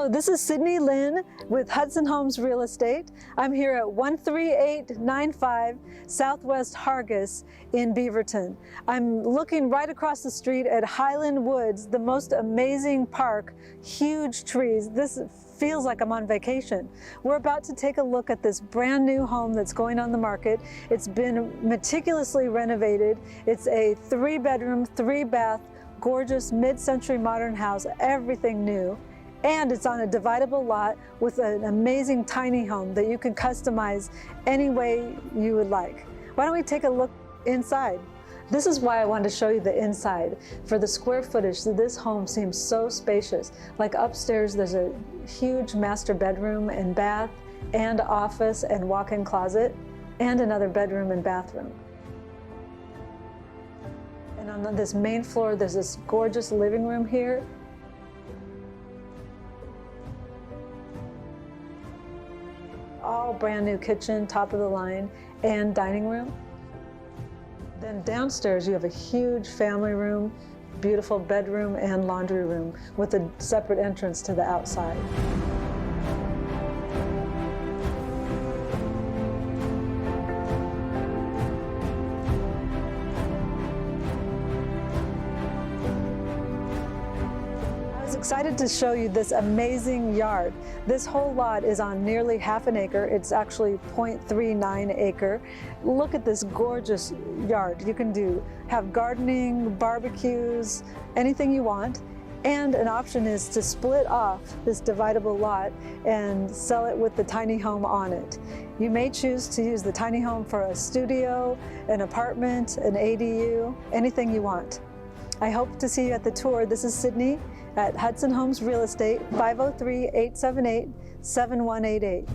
Hello, this is Sidney Lynne with Hudson Homes Real Estate. I'm here at 13895 Southwest Hargis in Beaverton. I'm looking right across the street at Highland Woods, the most amazing park, huge trees. This feels like I'm on vacation. We're about to take a look at this brand new home that's going on the market. It's been meticulously renovated. It's a 3-bedroom, 3-bath, gorgeous mid-century modern house, everything new. And it's on a dividable lot with an amazing tiny home that you can customize any way you would like. Why don't we take a look inside? This is why I wanted to show you the inside. For the square footage, this home seems so spacious. Like upstairs, there's a huge master bedroom and bath and office and walk-in closet and another bedroom and bathroom. And on this main floor, there's this gorgeous living room here. All brand new kitchen, top of the line, and dining room. Then downstairs you have a huge family room, beautiful bedroom and laundry room with a separate entrance to the outside. I was excited to show you this amazing yard. This whole lot is on nearly ½ an acre. It's actually 0.39 acre. Look at this gorgeous yard. You can have gardening, barbecues, anything you want. And an option is to split off this dividable lot and sell it with the tiny home on it. You may choose to use the tiny home for a studio, an apartment, an ADU, anything you want. I hope to see you at the tour. This is Sidney at Hudson Homes Real Estate, 503-878-7188.